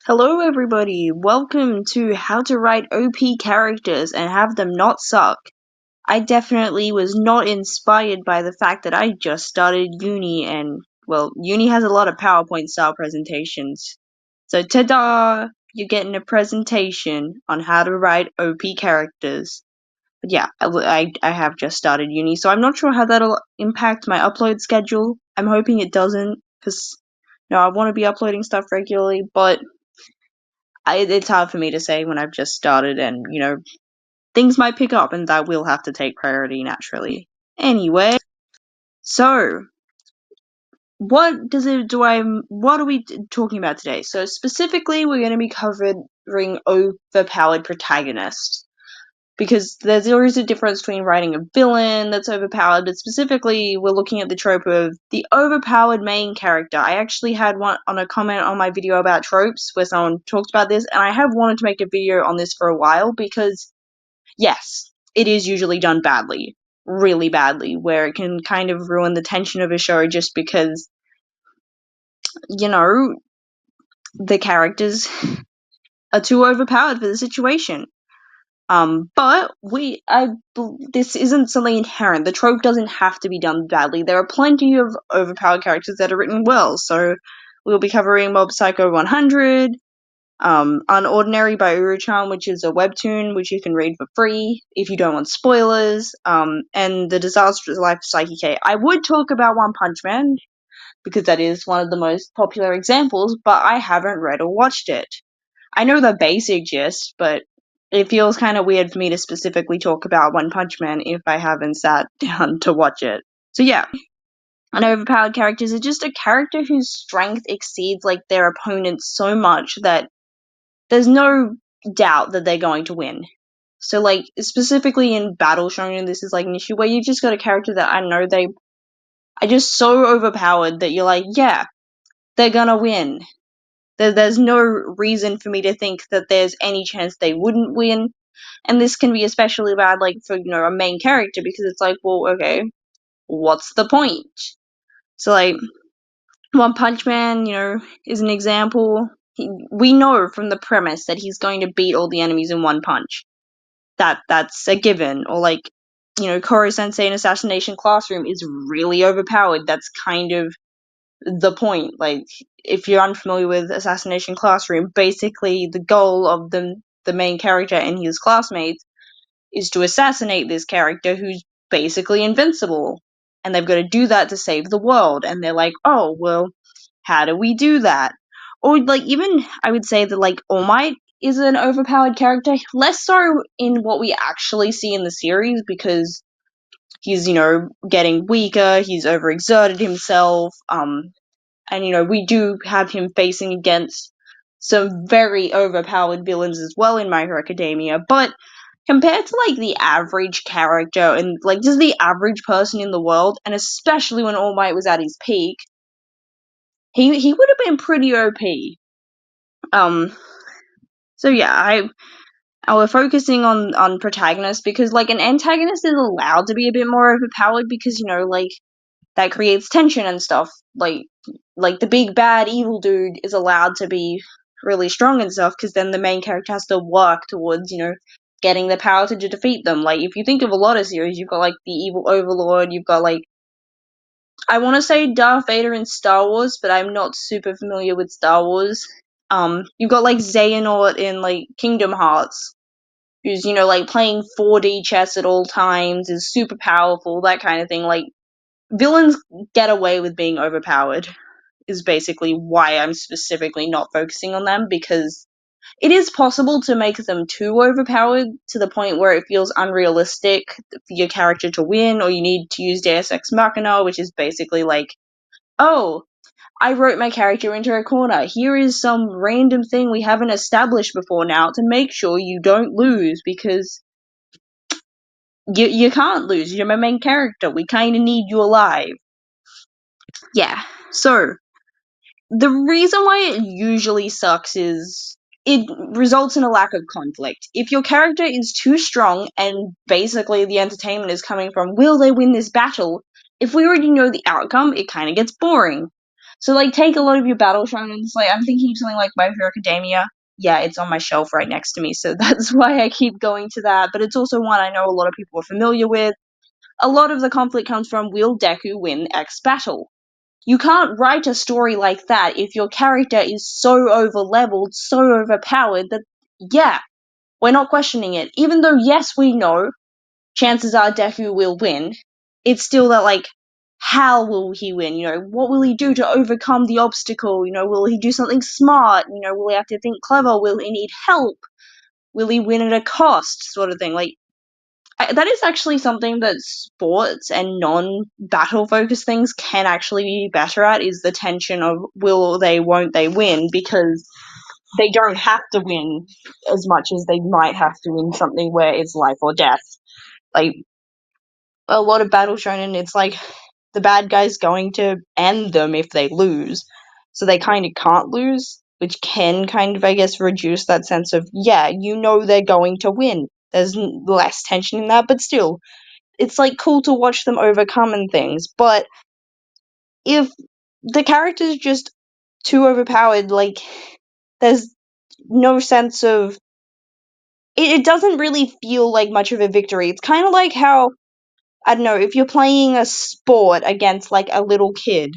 Hello everybody, welcome to how to write OP characters and have them not suck. I definitely was not inspired by the fact that I just started uni and, well, uni has a lot of PowerPoint style presentations. So ta-da! You're getting a presentation on how to write OP characters. But yeah, I have just started uni, so I'm not sure how that'll impact my upload schedule. I'm hoping it doesn't, because, I want to be uploading stuff regularly, but it's hard for me to say when I've just started and, things might pick up and that will have to take priority naturally. Anyway, so what are we talking about today? So specifically, we're going to be covering overpowered protagonists. Because there's always a difference between writing a villain that's overpowered, but specifically, we're looking at the trope of the overpowered main character. I actually had one on a comment on my video about tropes where someone talked about this, and I have wanted to make a video on this for a while because, yes, it is usually done badly. Really badly, where it can kind of ruin the tension of a show just because, the characters are too overpowered for the situation. But this isn't something inherent. The trope doesn't have to be done badly. There are plenty of overpowered characters that are written well. So we'll be covering Mob Psycho 100, Unordinary by Uruchan, which is a webtoon which you can read for free if you don't want spoilers, and The Disastrous Life of Psyche K. I would talk about One Punch Man because that is one of the most popular examples, but I haven't read or watched it. I know the basic gist, but it feels kind of weird for me to specifically talk about One Punch Man if I haven't sat down to watch it. So yeah, an overpowered character is just a character whose strength exceeds their opponent so much that there's no doubt that they're going to win. So specifically in Battle Shonen, this is an issue where you've just got a character that I know they are just so overpowered that you're yeah, they're gonna win. There's no reason for me to think that there's any chance they wouldn't win. And this can be especially bad, for, a main character, because it's well, okay, what's the point? So, One Punch Man, is an example. We know from the premise that he's going to beat all the enemies in one punch. That's a given. Or, Koro Sensei in Assassination Classroom is really overpowered. That's kind of the point. If you're unfamiliar with Assassination Classroom, basically the goal of the main character and his classmates is to assassinate this character who's basically invincible. And they've got to do that to save the world. And they're oh, well, how do we do that? Or, even, I would say that, All Might is an overpowered character. Less so in what we actually see in the series, because he's, getting weaker, he's overexerted himself, and, we do have him facing against some very overpowered villains as well in My Hero Academia, but compared to the average character and just the average person in the world, and especially when All Might was at his peak, he would have been pretty OP. So yeah, I we're focusing on protagonists because an antagonist is allowed to be a bit more overpowered because that creates tension and stuff. The big bad evil dude is allowed to be really strong and stuff because then the main character has to work towards getting the power to defeat them. If you think of a lot of series, you've got the evil overlord, you've got I want to say Darth Vader in Star Wars, but I'm not super familiar with Star Wars. You've got Xehanort in Kingdom Hearts, who's playing 4D chess at all times, is super powerful, that kind of thing. Villains get away with being overpowered, is basically why I'm specifically not focusing on them, because it is possible to make them too overpowered to the point where it feels unrealistic for your character to win, or you need to use Deus Ex Machina, which is basically oh, I wrote my character into a corner. Here is some random thing we haven't established before now to make sure you don't lose, because you can't lose. You're my main character. We kind of need you alive. Yeah, so the reason why it usually sucks is it results in a lack of conflict. If your character is too strong and basically the entertainment is coming from will they win this battle, if we already know the outcome, it kind of gets boring. So, like, take a lot of your battle shonens. Like, I'm thinking of something like My Hero Academia. Yeah, it's on my shelf right next to me, so that's why I keep going to that. But it's also one I know a lot of people are familiar with. A lot of the conflict comes from, will Deku win X battle? You can't write a story like that if your character is so over-leveled, so overpowered that, yeah, we're not questioning it. Even though, yes, we know chances are Deku will win, it's still that, like, how will he win? You know, what will he do to overcome the obstacle? You know, will he do something smart? You know, will he have to think clever? Will he need help? Will he win at a cost? Sort of thing. Like, that is actually something that sports and non-battle focused things can actually be better at, is the tension of will they, won't they win, because they don't have to win as much as they might have to in something where it's life or death. Like, a lot of battle shonen, it's like the bad guy's going to end them if they lose. So they kind of can't lose, which can kind of, I guess, reduce that sense of, yeah, you know they're going to win. There's less tension in that, but still, it's like cool to watch them overcome and things. But if the character's just too overpowered, like, there's no sense of it doesn't really feel like much of a victory. It's kind of like how, I don't know, if you're playing a sport against, like, a little kid,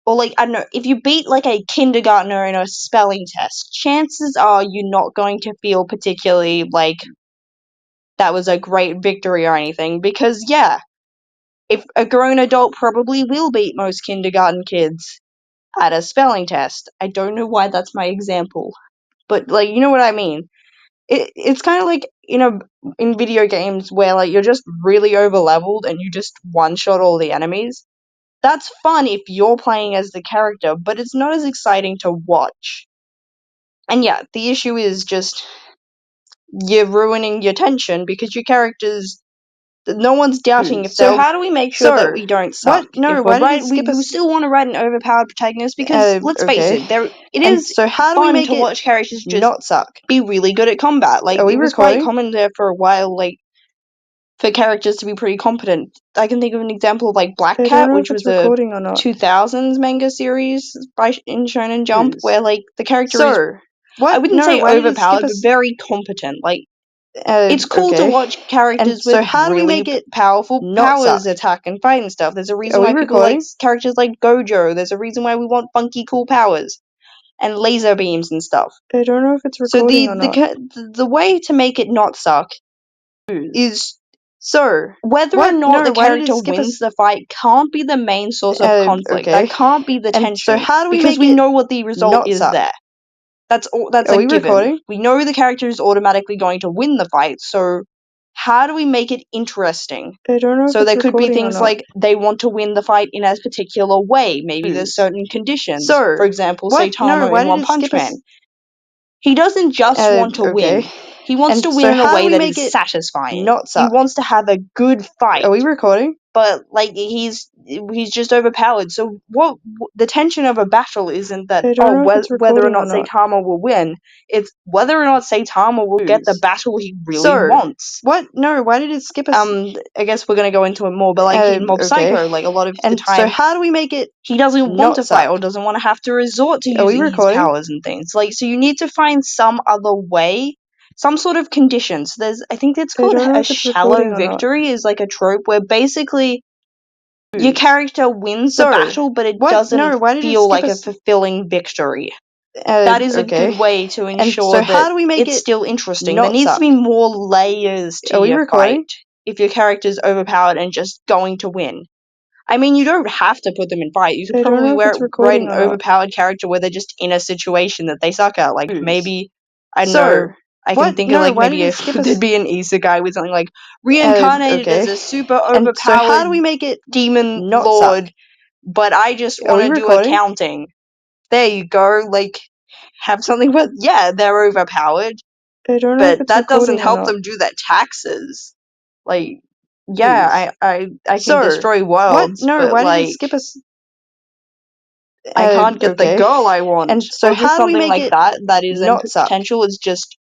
or, like, I don't know, if you beat, like, a kindergartner in a spelling test, chances are you're not going to feel particularly like that was a great victory or anything, because, yeah, if a grown adult probably will beat most kindergarten kids at a spelling test. I don't know why that's my example, but, like, you know what I mean. It's kind of like, you know, in video games where, like, you're just really over leveled and you just one shot all the enemies. That's fun if you're playing as the character, but it's not as exciting to watch. And yeah, the issue is just you're ruining your tension because your characters, no one's doubting if they'll. So how do we make sure that we don't suck? What? No, If why we're did it skip we us? still want to write an overpowered protagonist because let's face Okay. it, it And is so how do we fun make to it watch characters just not suck? be really good at combat. Like, Are we it was quite recording? common there for a while, like, for characters to be pretty competent. I can think of an example of, like, Black I don't Cat, know which if it's was a recording or not. 2000s manga series in Shonen Jump, where, like, the character is, Sir, what? I wouldn't No, say why did it skip overpowered, but us? very competent. Like, it's cool to Okay. watch characters And so with how do we really make it powerful not powers suck? attack and fight and stuff. There's a reason Are we why people like recording? characters like Gojo. There's a reason why we want funky, cool powers and laser beams and stuff. I don't know if it's So recording or not. the way to make it not suck is, Sir, whether or what? not No, the why did it character skip wins us? the fight can't be the main source of conflict. Okay. That can't be the And so tension, how do we because make we it know what the result not is suck? there. That's Are a we given. recording? We know the character is automatically going to win the fight, so how do we make it interesting? I don't know if So it's there could be recording or things not. like they want to win the fight in a particular way. Maybe there's certain conditions. Sir, For example, what? No, Saitama why in did One it Punch skip Man. us? He doesn't just want to Okay. win. He wants And to so win in a how do way we that make is it satisfying. not He suck? wants to have a good fight. Are we recording? But, like, he's just overpowered. So what the tension of a battle isn't that, I don't know if it's whether or recording or not not. Saitama will win. It's whether or not Saitama will get the battle he really Sir, wants. what? No, why did it skip us? I guess we're gonna go into it more, but, like, in Mob Okay. Psycho, like, a lot of the And so time how do we make it he doesn't want not to fight suck? or doesn't want to have to resort to Are we using his recording? powers and things. Like, so you need to find some other way, some sort of conditions. I think it's I called don't know a if it's recording shallow or not. victory, is like a trope where basically your character wins the Sir, battle, but it what? doesn't No, why did it feel skip like a us? fulfilling victory. That is a Okay. good way to And ensure so how that do we make it's it still interesting. There not needs to suck? be more layers to Are we your recording? fight if your character's overpowered and just going to win. I mean, you don't have to put them in fight. You could I don't probably know if it's write recording an or not. overpowered character where they're just in a situation that they suck at. Like, maybe, I don't know, Sir, I what? can think of, No, like, why did maybe it if skip us? there'd be an isekai with something like reincarnated Okay. as a super And so how overpowered do we make it demon not suck? lord, but I just Are want we to do recording? accounting. There you go. Like, have something where, yeah, they're overpowered, I don't know if but it's that doesn't recording or help not. them do their taxes. Like, yeah, I can Sir, destroy what? worlds, No, but, why did it like, skip us? I can't get the Okay. girl I want. And so Or just how do we something make like it that is in not suck? potential is just,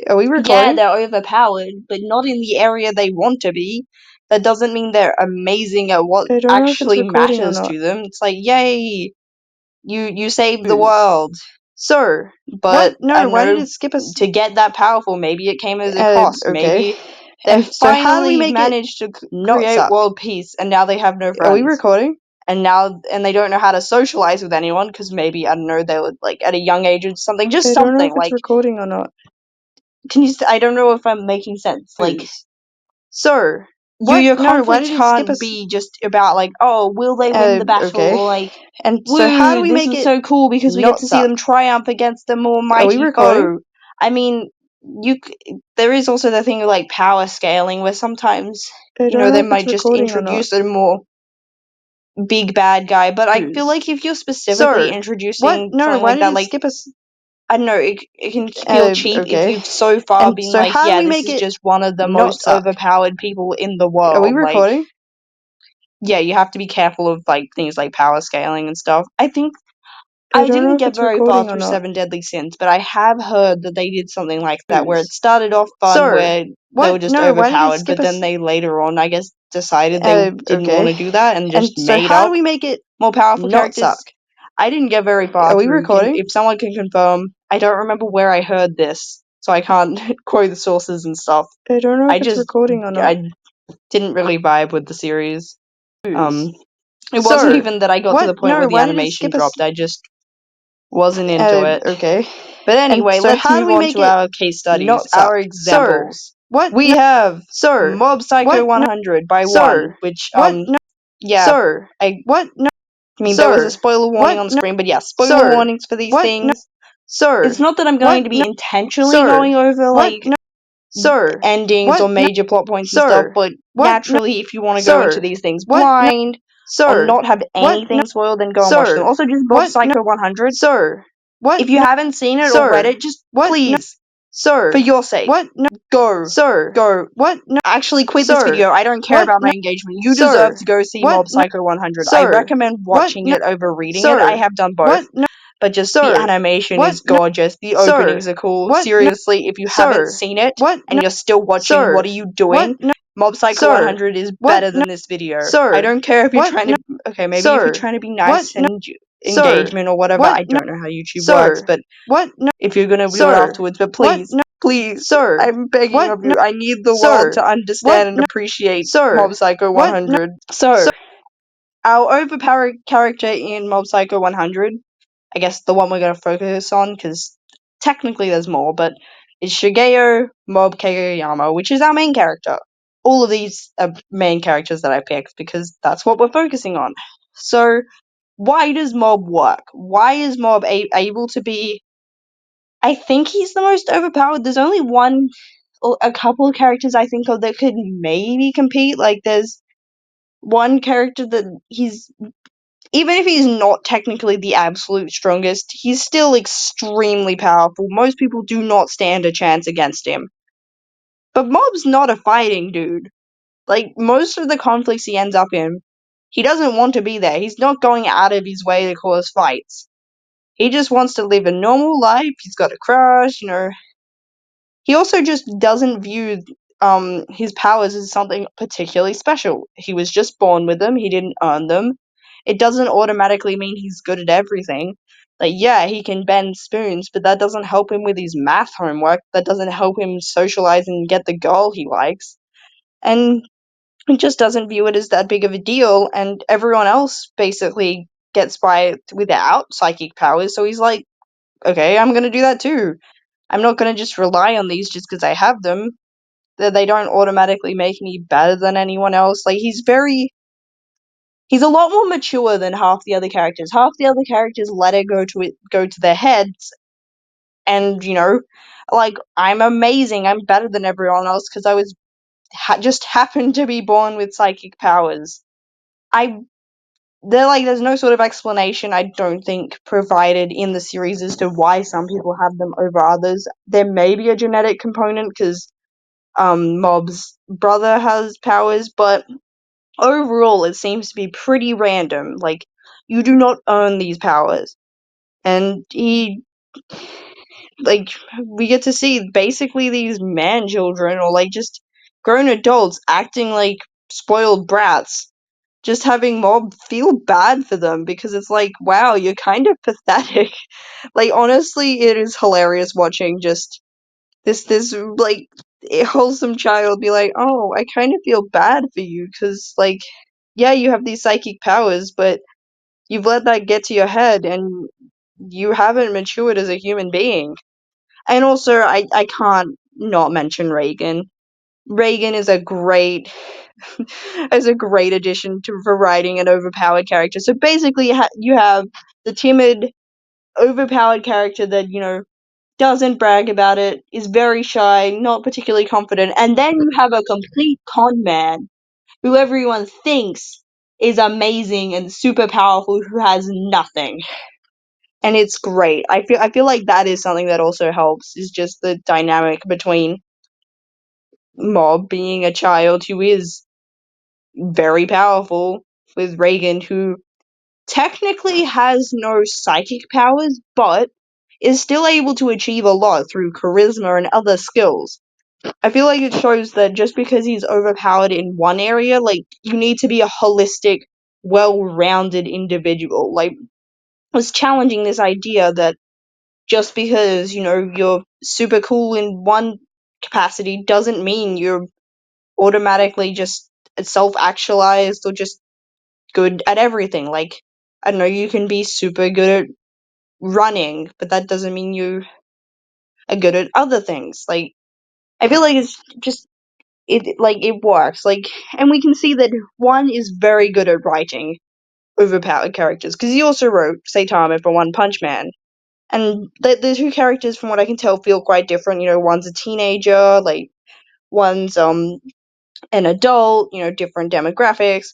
Are we yeah, recording? they're overpowered, but not in the area they want to be. That doesn't mean they're amazing at what I don't know if it's actually recording or matters not. to them. It's like, yay, you saved the world, sir. But What? No, I don't why did know, it skip us? to get that powerful, maybe it came as a cost. Okay. Maybe they've So how do we finally make it managed to not create suck? world peace, and now they have no Are we friends. recording? And they don't know how to socialize with anyone because maybe, I don't know, they were like at a young age or something. Just I don't know something if it's like. recording or not. Can you? I don't know if I'm making sense. Like, sir, What? your No, why conflict did it skip can't us? be just about like, oh, will they win the battle, Okay. or like, And so how do woo, we this make is it so cool because we get not to see suck? them triumph against the more Are we mighty recording? foe. I mean, there is also the thing of like power scaling where sometimes I don't know they if it's might just recording or not. introduce a more big bad guy. But I feel like if you're specifically Sir, what? introducing No, something why like did that, it like, skip us? I don't know, it can feel cheap if Okay. you've so far And been so like, how do yeah, we this make is it just one of the not most suck? overpowered people in the Are we world. Like, recording? yeah, you have to be careful of like things like power scaling and stuff. I think I I don't know didn't if get it's very far recording or through not. Seven Deadly Sins, but I have heard that they did something like that where it started off fun, where they were What? just No, why did it overpowered, skip but then us? they later on, I guess, decided they didn't want Okay. to do that and just And so made how do up we make it more powerful not characters. suck? I didn't get very Are far we through. recording? If someone can confirm, I don't remember where I heard this, so I can't quote the sources and stuff. I don't know I if it's just recording or not. I didn't really vibe with the series. Um, it Sir, wasn't even that I got to the what? point where No, the why did it animation skip us? dropped. I just wasn't into it. Okay. But And anyway, so let's how do move we on make to it our case studies, not suck? our examples. What? We have Sir, Mob Psycho what? No, 100 by sir, one, which what? No, yeah, sir, I what? No, mean there was a sir, spoiler warning what? on the No, screen, but yeah, spoiler sir, warnings for these what? No, things. It's sir, not that I'm going what? to be No, intentionally sir, going over what? like No, sir, endings or what? No, major plot points and stuff, sir, but what? No, naturally, if you want to go into sir, these things what? No, blind or sir, not have what? No, anything spoiled, then go and watch them. sir, Also, just Mob what? No, Psycho 100. sir, what? If you No, haven't seen it or read sir, it, just what? No, please, for sir, your sake, what? No, go, sir, go. what? No, Actually, quit this sir, video. I don't care what? about my No, engagement. You deserve sir, to go see what? Mob No, Psycho 100. I sir, recommend what? watching No, it over reading it. I sir, have done both. what? No, But just the sir, animation what? is No, gorgeous. The openings sir, are cool. what? No, Seriously, if you haven't sir, seen it what? and No, you're still watching, what sir, are you what? doing? No, Mob Psycho sir, 100 is what? better No, than this video. I sir, don't care if you're what? trying No, to. Okay, maybe if you're sir, trying to be what? nice No, and sir, engagement or whatever. what? I No, don't know how YouTube works, sir, but what? No, if you're gonna do it sir, afterwards, but what? please, No, please, sir, I'm begging what? of No, you. I need the world sir, to what? understand and No, appreciate sir, Mob Psycho what? No, 100. So, our overpowered character in Mob Psycho 100, I guess the one we're gonna focus on, because technically there's more, but is Shigeo Mob Kageyama, which is our main character. All of these are main characters that I picked because that's what we're focusing on. So, why does Mob work? Why is Mob able to be? I think he's the most overpowered. There's only one or a couple of characters I think of that could maybe compete. Like there's one character that he's, even if he's not technically the absolute strongest, he's still extremely powerful. Most people do not stand a chance against him. But Mob's not a fighting dude. Like most of the conflicts he ends up in, he doesn't want to be there. He's not going out of his way to cause fights. He just wants to live a normal life. He's got a crush, He also just doesn't view his powers as something particularly special. He was just born with them, he didn't earn them. It doesn't automatically mean he's good at everything. Like, yeah, he can bend spoons, but that doesn't help him with his math homework. That doesn't help him socialize and get the girl he likes. And he just doesn't view it as that big of a deal, and everyone else basically gets by without psychic powers, so he's like, okay, I'm gonna do that too. I'm not going to just rely on these just because I have them. They don't automatically make me better than anyone else. Like, he's a lot more mature than half the other characters. Half the other characters let it go to their heads, and like, I'm amazing. I'm better than everyone else because I was just happened to be born with psychic powers. I there's no sort of explanation, I don't think, provided in the series as to why some people have them over others. There may be a genetic component because Mob's brother has powers, but overall it seems to be pretty random. Like, you do not earn these powers. And we get to see basically these man children or like just grown adults acting like spoiled brats, just having Mob feel bad for them because it's like, wow, you're kind of pathetic. Like, honestly, it is hilarious watching just this like wholesome child be like, oh, I kind of feel bad for you because like, yeah, you have these psychic powers, but you've let that get to your head and you haven't matured as a human being. And also, I can't not mention Reagan. Reagan is a great is a great addition to for writing an overpowered character. So basically, you have the timid, overpowered character that doesn't brag about it, is very shy, not particularly confident, and then you have a complete con man who everyone thinks is amazing and super powerful who has nothing. And it's great. I feel like that is something that also helps is just the dynamic between Mob being a child who is very powerful with Reagan who technically has no psychic powers but is still able to achieve a lot through charisma and other skills. I feel like it shows that just because he's overpowered in one area, like, you need to be a holistic, well-rounded individual. Like, was challenging this idea that just because, you're super cool in one capacity doesn't mean you're automatically just self-actualized or just good at everything. Like, I don't know, you can be super good at running, but that doesn't mean you are good at other things. Like, I feel like it's just it works. Like, and we can see that one is very good at writing overpowered characters because he also wrote Saitama for One Punch Man. And the two characters, from what I can tell, feel quite different. One's a teenager, like one's an adult. Different demographics,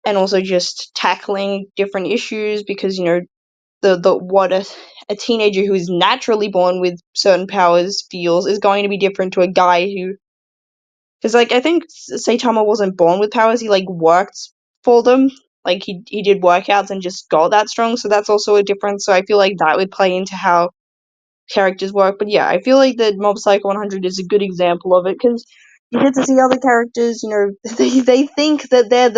and also just tackling different issues because the what a teenager who is naturally born with certain powers feels is going to be different to a guy who, because like I think Saitama wasn't born with powers, he like worked for them, like he did workouts and just got that strong, so that's also a difference. So I feel like that would play into how characters work. But yeah, I feel like that Mob Psycho 100 is a good example of it because you get to see other characters. They think that they're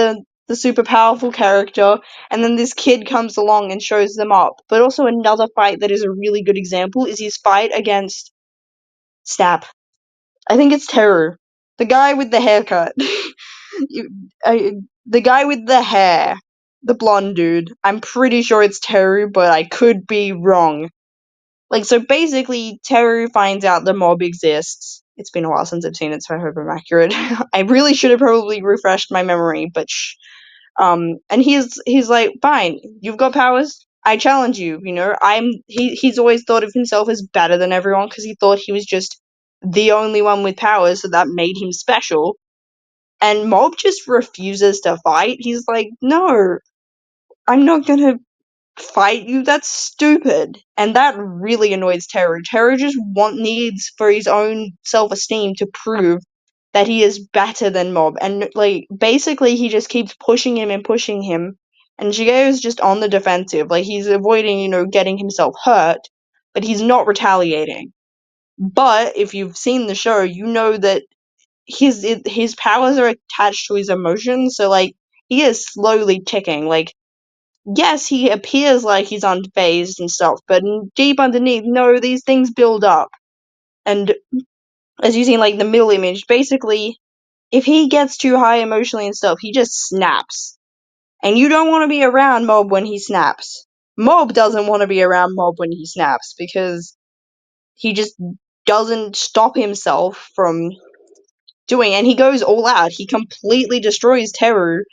the super powerful character, and then this kid comes along and shows them up. But also another fight that is a really good example is his fight against Snap. I think it's Terror, the guy with the haircut. You- the guy with the hair, the blonde dude. I'm pretty sure it's Teru, but I could be wrong. Like, so basically, Teru finds out the mob exists. It's been a while since I've seen it, so I hope I'm accurate. I really should have probably refreshed my memory, but shh. And he's like, fine, you've got powers. I challenge you. He's always thought of himself as better than everyone because he thought he was just the only one with powers, so that made him special. And Mob just refuses to fight. He's like, no, I'm not gonna fight you. That's stupid. And that really annoys Teru. Teru just needs for his own self-esteem to prove that he is better than Mob. And like basically he just keeps pushing him and pushing him. And Shigeo's just on the defensive. Like he's avoiding, getting himself hurt, but he's not retaliating. But if you've seen the show, you know that his powers are attached to his emotions, so like he is slowly ticking. Like, yes, he appears like he's unfazed and stuff, but deep underneath, no, these things build up. And as you see in like the middle image, basically, if he gets too high emotionally and stuff, he just snaps. And you don't want to be around Mob when he snaps. Mob doesn't want to be around Mob when he snaps because he just doesn't stop himself from doing, and he goes all out. He completely destroys Teru,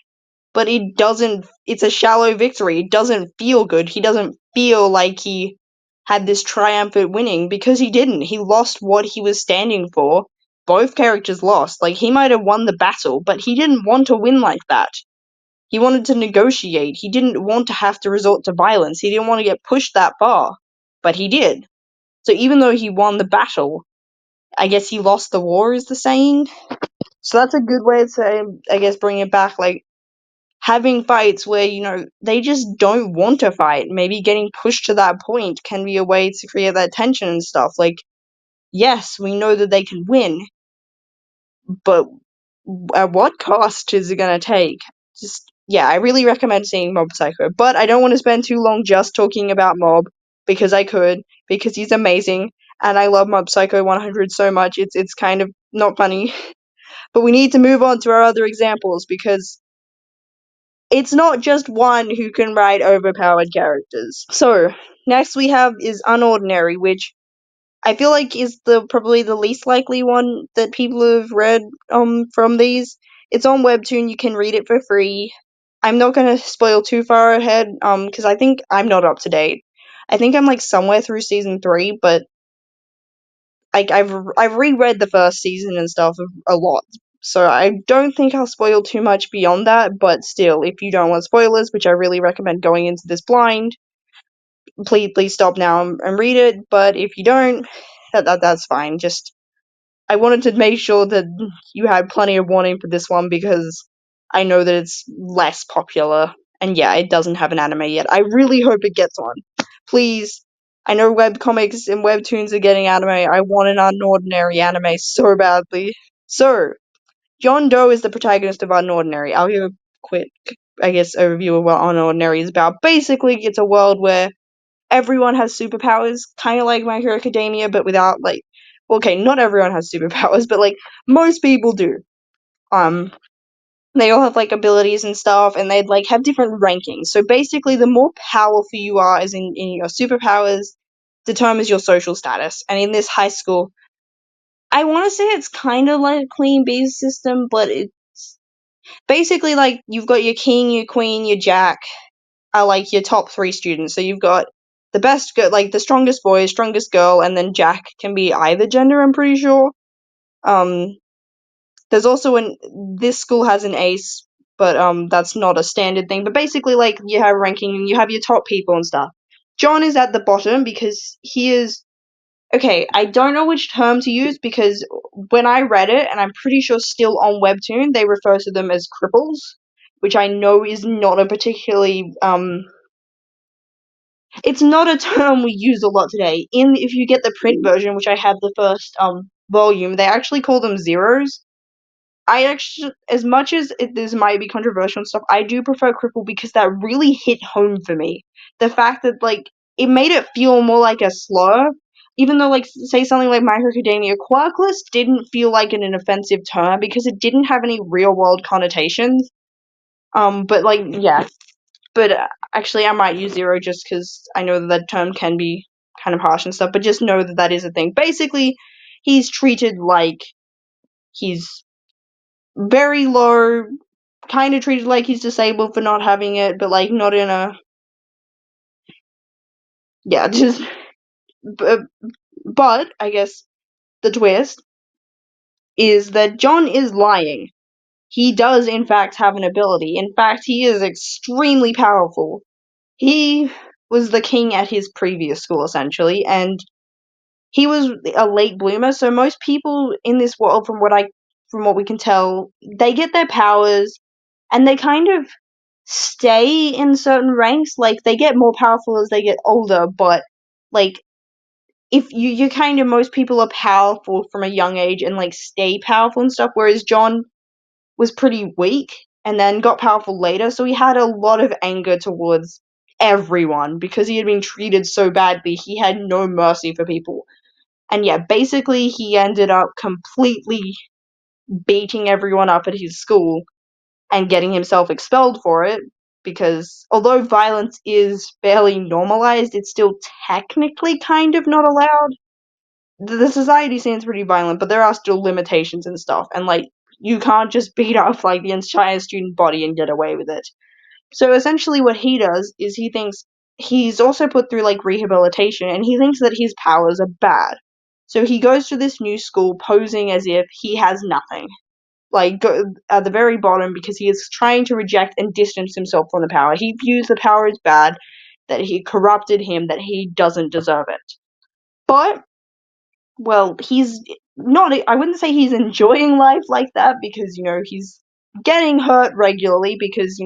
but it doesn't. It's a shallow victory. It doesn't feel good. He doesn't feel like he had this triumphant winning because he didn't. He lost what he was standing for. Both characters lost. Like he might have won the battle, but he didn't want to win like that. He wanted to negotiate. He didn't want to have to resort to violence. He didn't want to get pushed that far, but he did. So even though he won the battle, I guess he lost the war, is the saying. So that's a good way to, I guess, bring it back. Like, having fights where, they just don't want to fight. Maybe getting pushed to that point can be a way to create that tension and stuff. Like, yes, we know that they can win, but at what cost is it going to take? Just yeah, I really recommend seeing Mob Psycho. But I don't want to spend too long just talking about Mob because I could, because he's amazing, and I love Mob Psycho 100 so much. It's kind of not funny, but we need to move on to our other examples because it's not just one who can write overpowered characters. So next we have is Unordinary, which I feel like is the probably the least likely one that people have read from these. It's on Webtoon, you can read it for free. I'm not gonna spoil too far ahead, because I think I'm not up to date. I think I'm like somewhere through season 3, but like I've reread the first season and stuff a lot. So I don't think I'll spoil too much beyond that, but still, if you don't want spoilers, which I really recommend going into this blind, please stop now and read it. But if you don't, that's fine. Just I wanted to make sure that you had plenty of warning for this one because I know that it's less popular. And yeah, it doesn't have an anime yet. I really hope it gets on. Please. I know webcomics and webtoons are getting anime. I want an unordinary anime so badly. So, John Doe is the protagonist of Unordinary. I'll give a quick, I guess, overview of what Unordinary is about. Basically, it's a world where everyone has superpowers, kind of like My Hero Academia, but without like, well, okay, not everyone has superpowers, but like most people do. Um, they all have like abilities and stuff, and they'd like have different rankings. So basically, the more powerful you are, as in your superpowers, determines your social status. And in this high school, I want to say it's kind of like a Queen Bee system, but it's basically like you've got your king, your queen, your jack, are like your top 3 students. So you've got the best, like the strongest boy, strongest girl, and then Jack can be either gender. I'm pretty sure. Um, there's also this school has an ace, but that's not a standard thing. But basically, like you have ranking, and you have your top people and stuff. John is at the bottom because he is. Okay, I don't know which term to use because when I read it, and I'm pretty sure still on Webtoon, they refer to them as cripples, which I know is not a particularly it's not a term we use a lot today. In if you get the print version, which I have the first volume, they actually call them zeros. I actually, as much as this might be controversial and stuff, I do prefer cripple because that really hit home for me. The fact that like it made it feel more like a slur, even though like say something like My Hero Academia, quirkless didn't feel like an offensive term because it didn't have any real world connotations. But like yeah, but actually, I might use zero just because I know that that term can be kind of harsh and stuff. But just know that that is a thing. Basically, he's treated like he's very low, kind of treated like he's disabled for not having it, but like not in a yeah. Just but I guess the twist is that John is lying. He does in fact have an ability. In fact, he is extremely powerful. He was the king at his previous school essentially, and he was a late bloomer, so most people in this world, from what we can tell, they get their powers and they kind of stay in certain ranks. Like they get more powerful as they get older, but like if you kind of most people are powerful from a young age and like stay powerful and stuff, whereas John was pretty weak and then got powerful later, so he had a lot of anger towards everyone because he had been treated so badly. He had no mercy for people. And yeah, basically he ended up completely beating everyone up at his school and getting himself expelled for it because although violence is fairly normalized, it's still technically kind of not allowed. The society seems pretty violent, but there are still limitations and stuff. And like, you can't just beat up like the entire student body and get away with it. So essentially, what he does is he thinks he's also put through like rehabilitation, and he thinks that his powers are bad. So he goes to this new school posing as if he has nothing, like at the very bottom, because he is trying to reject and distance himself from the power. He views the power as bad, that he corrupted him, that he doesn't deserve it. But well, he's not. I wouldn't say he's enjoying life like that because he's getting hurt regularly because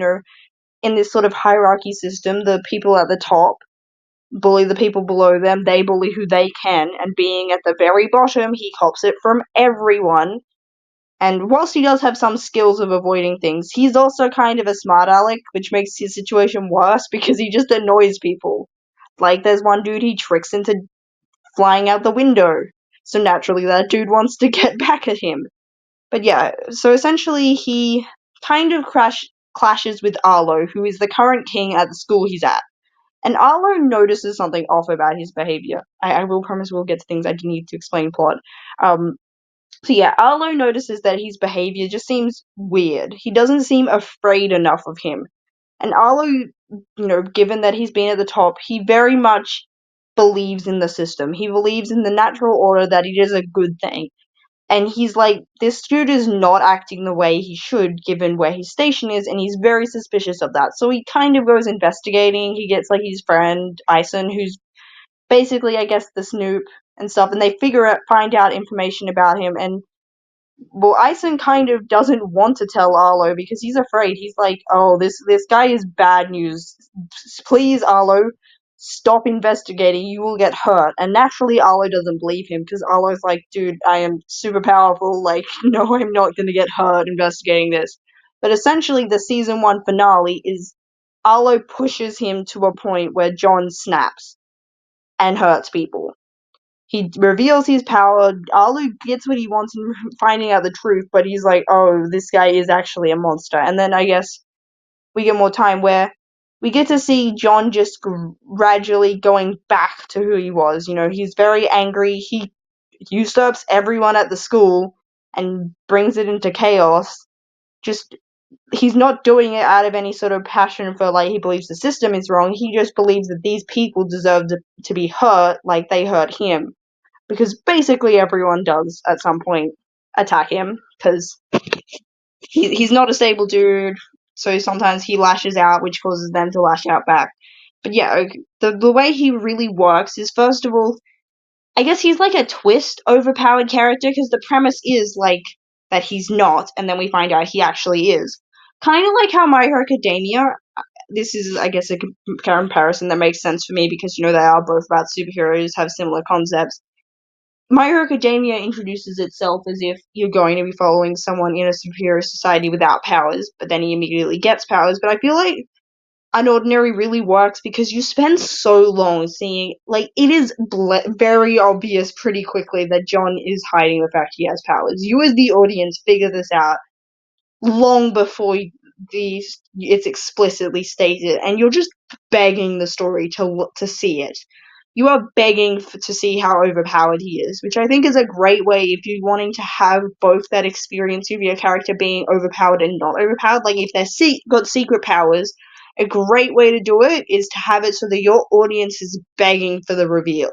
in this sort of hierarchy system, the people at the top bully the people below them, they bully who they can, and being at the very bottom, he cops it from everyone. And whilst he does have some skills of avoiding things, he's also kind of a smart aleck, which makes his situation worse because he just annoys people. Like, there's one dude he tricks into flying out the window. So naturally, that dude wants to get back at him. But yeah, so essentially, he kind of clashes with Arlo, who is the current king at the school he's at. And Arlo notices something off about his behavior. I will promise we'll get to things I need to explain plot. So yeah, Arlo notices that his behavior just seems weird. He doesn't seem afraid enough of him. And Arlo, given that he's been at the top, he very much believes in the system. He believes in the natural order, that it is a good thing. And he's like, this dude is not acting the way he should, given where his station is, and he's very suspicious of that. So he kind of goes investigating. He gets like his friend Ison, who's basically, I guess, the snoop and stuff, and they find out information about him. And well, Ison kind of doesn't want to tell Arlo because he's afraid. He's like, "Oh, this guy is bad news. Please, Arlo, stop investigating. You will get hurt." And naturally, Arlo doesn't believe him because Arlo's like, "Dude, I am super powerful. Like, no, I'm not gonna get hurt investigating this." But essentially, the season 1 finale is Arlo pushes him to a point where John snaps and hurts people. He reveals his power. Arlo gets what he wants in finding out the truth, but he's like, oh, this guy is actually a monster. And then I guess we get more time where we get to see John just gradually going back to who he was. He's very angry. He usurps everyone at the school and brings it into chaos. Just, he's not doing it out of any sort of passion for, like, he believes the system is wrong. He just believes that these people deserve to be hurt like they hurt him, because basically everyone does at some point attack him, because he's not a stable dude, so sometimes he lashes out, which causes them to lash out back. But yeah, the way he really works is, first of all, I guess he's like a twist overpowered character, because the premise is like that he's not, and then we find out he actually is. Kind of like how My Hero Academia. This is, I guess, a comparison that makes sense for me because they are both about superheroes, have similar concepts. My Hero Academia introduces itself as if you're going to be following someone in a superior society without powers, but then he immediately gets powers. But I feel like Unordinary really works because you spend so long seeing, like, it is very obvious pretty quickly that John is hiding the fact he has powers. You as the audience figure this out long before it's explicitly stated, and you're just begging the story to see it. You are begging to see how overpowered he is, which I think is a great way if you're wanting to have both that experience of your character being overpowered and not overpowered. Like, if they're got secret powers, a great way to do it is to have it so that your audience is begging for the reveal.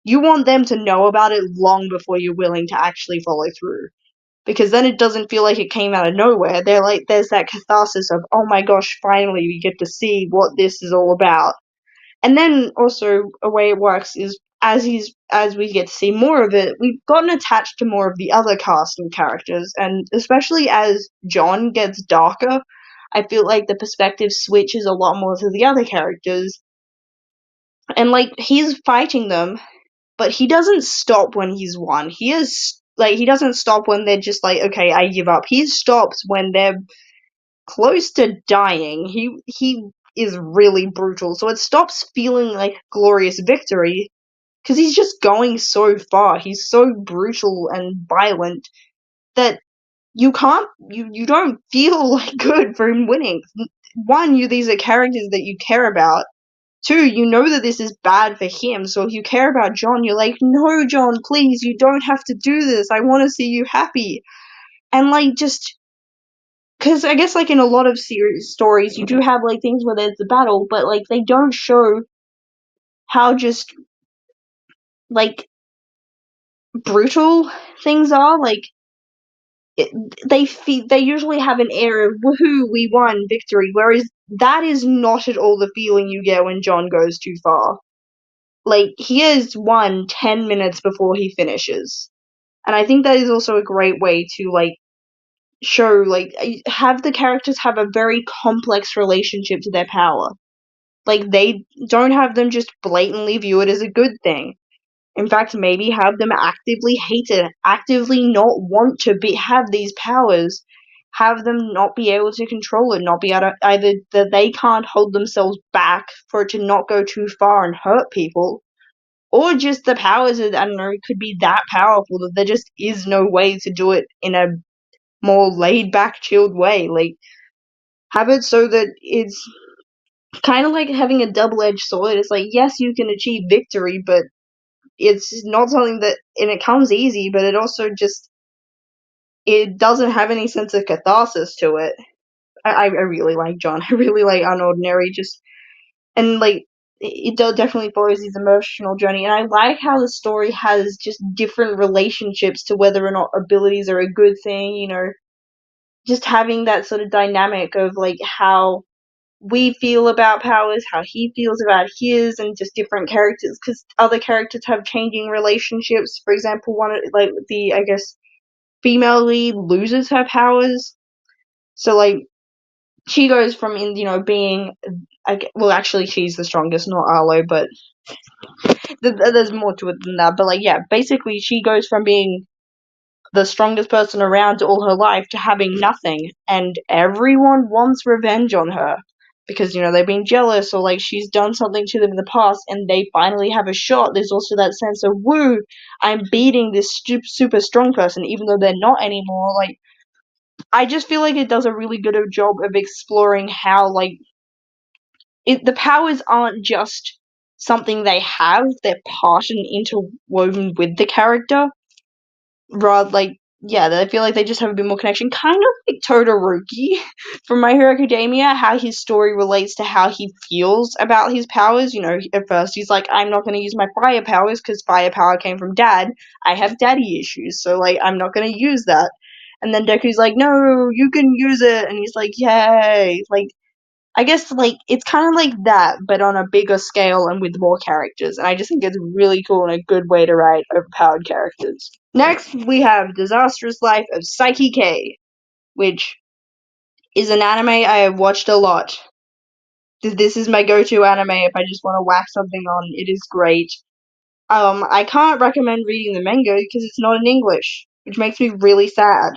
You want them to know about it long before you're willing to actually follow through, because then it doesn't feel like it came out of nowhere. There's that catharsis of, oh my gosh, finally we get to see what this is all about. And then also a way it works is, as we get to see more of it, we've gotten attached to more of the other cast and characters, and especially as John gets darker, I feel like the perspective switches a lot more to the other characters. And like, he's fighting them, but he doesn't stop when he's won. He doesn't stop when they're just like, okay, I give up. He stops when they're close to dying. He is really brutal, so it stops feeling like glorious victory, because he's just going so far. He's so brutal and violent that you don't feel like good for him winning. One, these are characters that you care about. Two, you know that this is bad for him, so if you care about John, you're like, no, John, please, you don't have to do this. I want to see you happy. And, like, just, because I guess, like, in a lot of series stories, you do have, like, things where there's the battle, but, like, they don't show how just, like, brutal things are. Like, they usually have an air of, woohoo, we won, victory, whereas that is not at all the feeling you get when John goes too far. Like, he has won 10 minutes before he finishes. And I think that is also a great way to, like, show, like, have the characters have a very complex relationship to their power. Like, they don't have them just blatantly view it as a good thing. In fact, maybe have them actively hate it, actively not want to have these powers, have them not be able to control it, not be able to, either that they can't hold themselves back for it to not go too far and hurt people, or just the powers, I don't know, could be that powerful that there just is no way to do it in a more laid back, chilled way. Like, have it so that it's kind of like having a double edged sword. It's like, yes, you can achieve victory, but it's not something that, and it comes easy, but it also just, it doesn't have any sense of catharsis to it. I really like John. I really like Unordinary. Just, and like, it definitely follows his emotional journey, and I like how the story has just different relationships to whether or not abilities are a good thing, you know, just having that sort of dynamic of like how we feel about powers, how he feels about his, and just different characters, because other characters have changing relationships. For example, like the, I guess, female lead loses her powers, so like she goes from, being, well, actually she's the strongest, not Arlo, but there's more to it than that. But like, yeah, basically she goes from being the strongest person around all her life to having nothing, and everyone wants revenge on her because, they've been jealous, or like she's done something to them in the past and they finally have a shot. There's also that sense of, woo, I'm beating this super strong person even though they're not anymore. Like, I just feel like it does a really good job of exploring how, like, the powers aren't just something they have, they're part and interwoven with the character. Rather, like, yeah, I feel like they just have a bit more connection. Kind of like Todoroki from My Hero Academia, how his story relates to how he feels about his powers. At first he's like, I'm not going to use my fire powers because fire power came from dad. I have daddy issues, so, like, I'm not going to use that. And then Deku's like, no, you can use it. And he's like, yay. Like, I guess, like, it's kind of like that, but on a bigger scale and with more characters. And I just think it's really cool and a good way to write overpowered characters. Next, we have Disastrous Life of Psyche K, which is an anime I have watched a lot. This is my go-to anime if I just want to whack something on. It is great. I can't recommend reading the manga because it's not in English, which makes me really sad.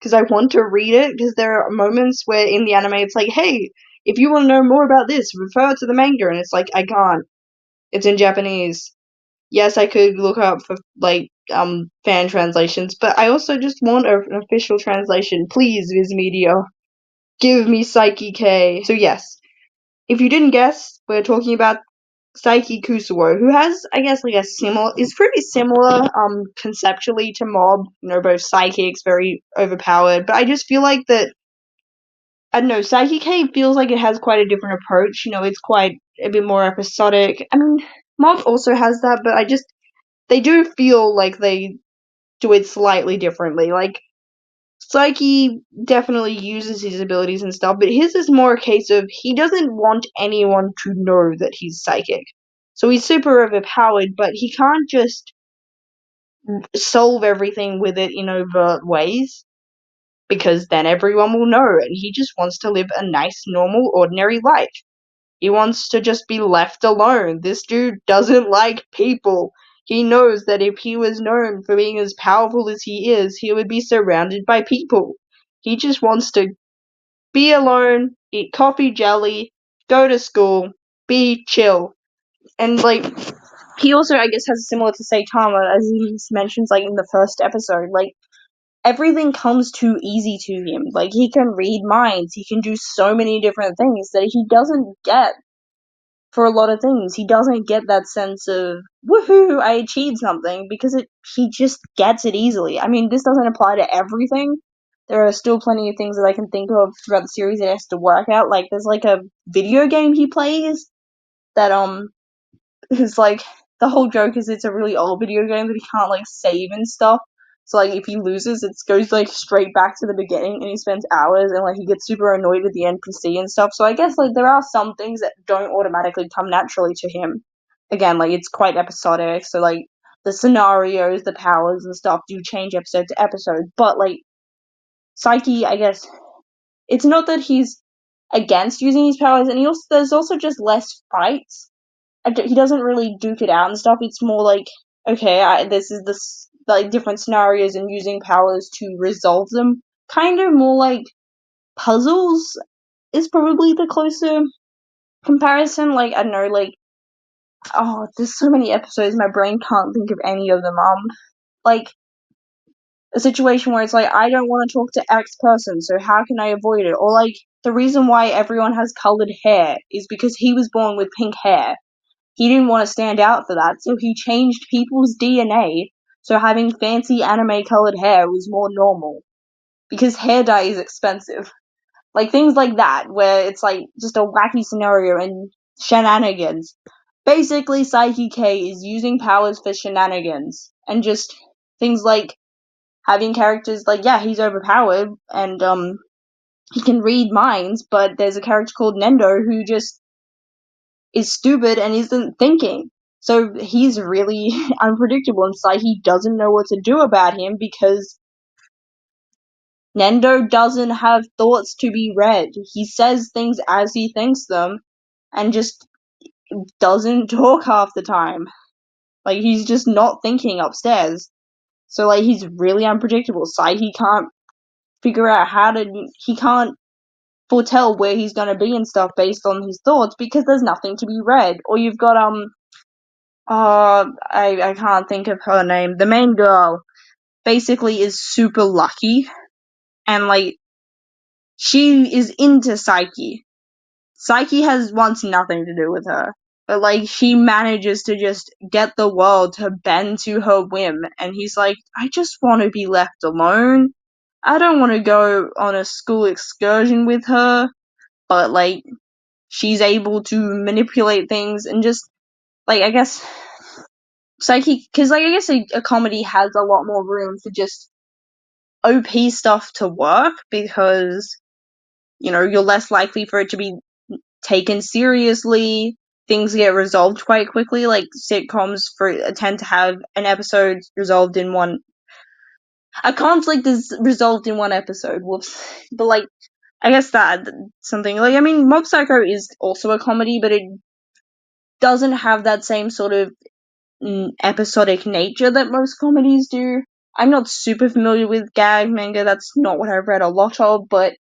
Because I want to read it, because there are moments where in the anime it's like, hey, if you want to know more about this, refer to the manga, and it's like, I can't. It's in Japanese. Yes, I could look up for, like, fan translations, but I also just want an official translation. Please, Viz Media, give me Psyche K. So yes, if you didn't guess, we're talking about Saiki Kusuo, who has, I guess, like, is pretty similar, conceptually to Mob. Both psychics, very overpowered, but I just feel like that, I don't know, Saiki K feels like it has quite a different approach. It's quite a bit more episodic. I mean, Mob also has that, but they do feel like they do it slightly differently. Like, Psyche definitely uses his abilities and stuff, but his is more a case of he doesn't want anyone to know that he's psychic. So he's super overpowered, but he can't just solve everything with it in overt ways, because then everyone will know, and he just wants to live a nice, normal, ordinary life. He wants to just be left alone. This dude doesn't like people. He knows that if he was known for being as powerful as he is, he would be surrounded by people. He just wants to be alone, eat coffee jelly, go to school, be chill. And, like, he also, I guess, has similar to Saitama, as he mentions, like, in the first episode, like, everything comes too easy to him. Like, he can read minds, he can do so many different things that he doesn't get for a lot of things. He doesn't get that sense of, woohoo, I achieved something, because he just gets it easily. I mean, this doesn't apply to everything. There are still plenty of things that I can think of throughout the series that he has to work out. Like, there's, like, a video game he plays that, it's like, the whole joke is it's a really old video game that he can't, like, save and stuff. So, like, if he loses, it goes, like, straight back to the beginning, and he spends hours, and, like, he gets super annoyed with the NPC and stuff. So I guess, like, there are some things that don't automatically come naturally to him. Again, like, it's quite episodic, so, like, the scenarios, the powers and stuff do change episode to episode. But, like, Psyche, I guess, it's not that he's against using his powers, and there's also just less fights. he doesn't really duke it out and stuff. It's more like, okay, this is this like different scenarios and using powers to resolve them. Kind of more like puzzles is probably the closer comparison. Like, I don't know, like, oh, there's so many episodes, my brain can't think of any of them. Like a situation where it's like, I don't want to talk to X person, so how can I avoid it? Or like the reason why everyone has colored hair is because he was born with pink hair. He didn't want to stand out for that, so he changed people's DNA so having fancy anime colored hair was more normal. Because hair dye is expensive. Like things like that, where it's like just a wacky scenario and shenanigans. Basically, Psyche K is using powers for shenanigans. And just things like having characters like, yeah, he's overpowered and he can read minds, but there's a character called Nendo who just is stupid and isn't thinking. So he's really unpredictable, and Psyche doesn't know what to do about him because Nendo doesn't have thoughts to be read. He says things as he thinks them and just doesn't talk half the time. Like, he's just not thinking upstairs. So, like, he's really unpredictable. Psyche can't figure out he can't foretell where he's gonna be and stuff based on his thoughts because there's nothing to be read. Or you've got, I can't think of her name. The main girl basically is super lucky and, like, she is into Psyche. Psyche wants nothing to do with her. But, like, she manages to just get the world to bend to her whim. And he's like, I just want to be left alone. I don't want to go on a school excursion with her. But, like, she's able to manipulate things and just, like, I guess, Psyche, because, like, I guess a comedy has a lot more room for just OP stuff to work because, you know, you're less likely for it to be taken seriously. Things get resolved quite quickly. Like sitcoms tend to have an episode resolved in one. A conflict is resolved in one episode. Whoops. But like, I guess that something like, I mean, Mob Psycho is also a comedy, but it doesn't have that same sort of episodic nature that most comedies do. I'm not super familiar with gag manga. That's not what I've read a lot of, but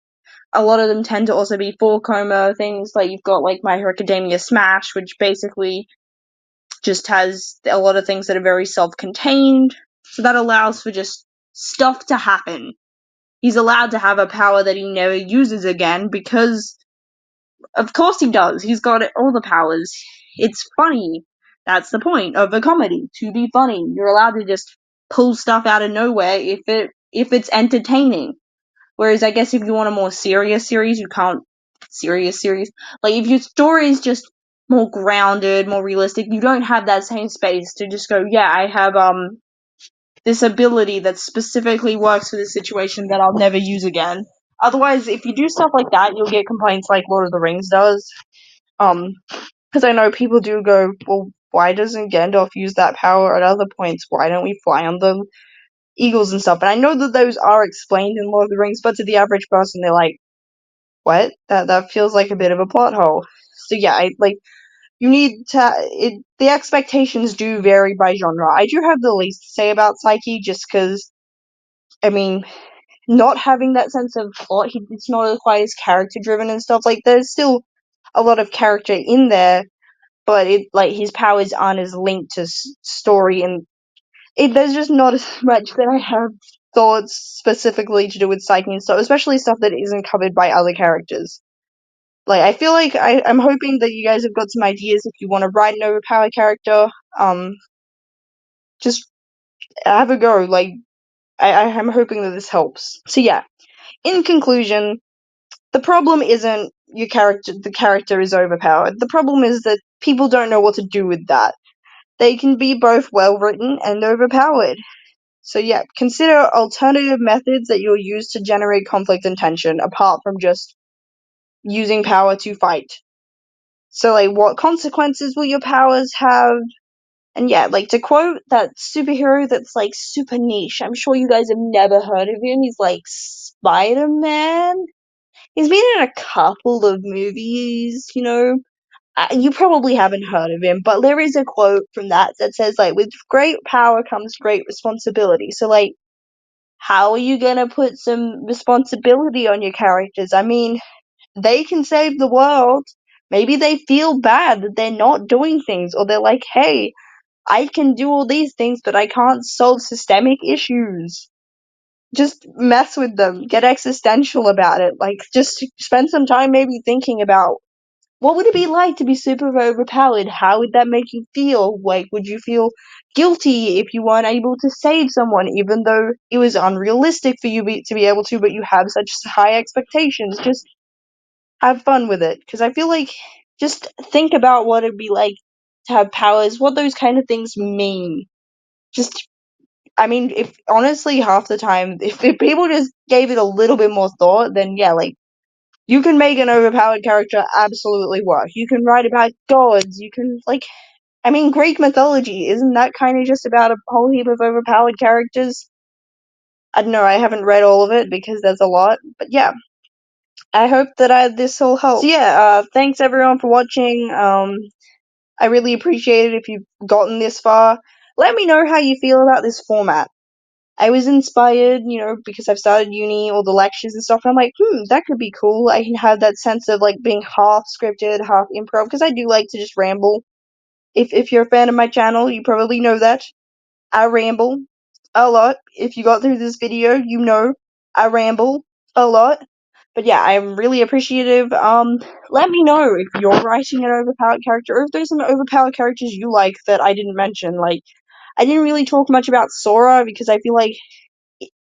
a lot of them tend to also be 4-koma things. Like you've got like My Hero Academia Smash, which basically just has a lot of things that are very self-contained. So that allows for just stuff to happen. He's allowed to have a power that he never uses again because, of course, he does. He's got all the powers. It's funny. That's the point of a comedy, to be funny. You're allowed to just pull stuff out of nowhere if it's entertaining. Whereas I guess if you want a more serious series, you can't serious series. Like if your story is just more grounded, more realistic, you don't have that same space to just go, yeah, I have this ability that specifically works for this situation that I'll never use again. Otherwise, if you do stuff like that, you'll get complaints like Lord of the Rings does. Because I know people do go, well, why doesn't Gandalf use that power at other points? Why don't we fly on the eagles and stuff? And I know that those are explained in Lord of the Rings, but to the average person, they're like, what? That feels like a bit of a plot hole. So yeah, you need the expectations do vary by genre. I do have the least to say about Psyche, just because, I mean, not having that sense of plot, it's not quite as character driven and stuff. Like, there's still a lot of character in there, but his powers aren't as linked to story, and there's just not as much that I have thoughts specifically to do with Psyche and stuff, especially stuff that isn't covered by other characters. Like, I feel like I'm hoping that you guys have got some ideas if you want to write an overpowered character. Just have a go. Like, I'm hoping that this helps. So yeah, in conclusion, the problem isn't the character is overpowered. The problem is that people don't know what to do with that. They can be both well written and overpowered. So yeah, consider alternative methods that you'll use to generate conflict and tension, apart from just using power to fight. So, like, what consequences will your powers have? And yeah, like, to quote that superhero that's, like, super niche, I'm sure you guys have never heard of him, he's, like, Spider-Man? He's been in a couple of movies, you know? you probably haven't heard of him, but there is a quote from that says, like, with great power comes great responsibility. So, like, how are you gonna put some responsibility on your characters? I mean, they can save the world. Maybe they feel bad that they're not doing things, or they're like, hey, I can do all these things, but I can't solve systemic issues. Just mess with them. Get existential about it. Like, just spend some time maybe thinking about what would it be like to be super overpowered? How would that make you feel? Like, would you feel guilty if you weren't able to save someone, even though it was unrealistic for you to be able to, but you have such high expectations? Just have fun with it. Because I feel like, just think about what it'd be like to have powers, what those kind of things mean. Just, I mean, if honestly, half the time, if people just gave it a little bit more thought, then yeah, like, you can make an overpowered character absolutely work. You can write about gods. You can, like, I mean, Greek mythology, isn't that kind of just about a whole heap of overpowered characters? I don't know, I haven't read all of it because there's a lot, but yeah. I hope that this all helps. So yeah, thanks everyone for watching. I really appreciate it if you've gotten this far. Let me know how you feel about this format. I was inspired, because I've started uni, all the lectures and stuff, and I'm like, that could be cool. I can have that sense of, like, being half scripted, half improv, because I do like to just ramble. If you're a fan of my channel, you probably know that. I ramble a lot. If you got through this video, you know I ramble a lot. But yeah, I'm really appreciative. Let me know if you're writing an overpowered character, or if there's some overpowered characters you like that I didn't mention. Like, I didn't really talk much about Sora because I feel like,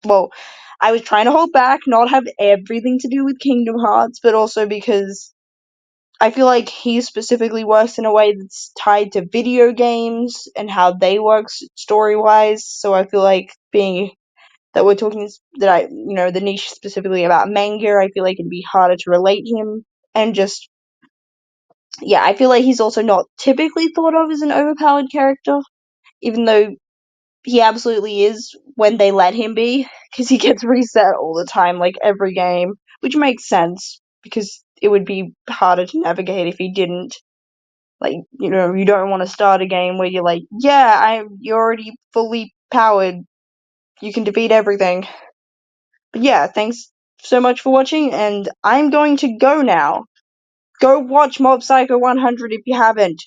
well, I was trying to hold back, not have everything to do with Kingdom Hearts, but also because I feel like he specifically works in a way that's tied to video games and how they work story-wise. So I feel like, being that we're talking that the niche specifically about manga, I feel like it'd be harder to relate him. And just, yeah, I feel like he's also not typically thought of as an overpowered character, even though he absolutely is when they let him be, because he gets reset all the time, like every game, which makes sense because it would be harder to navigate if he didn't. Like, you don't want to start a game where you're like, yeah, you're already fully powered, you can defeat everything. But yeah, thanks so much for watching, and I'm going to go now. Go watch Mob Psycho 100 if you haven't.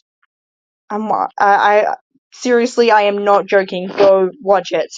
I seriously, I am not joking. Go watch it.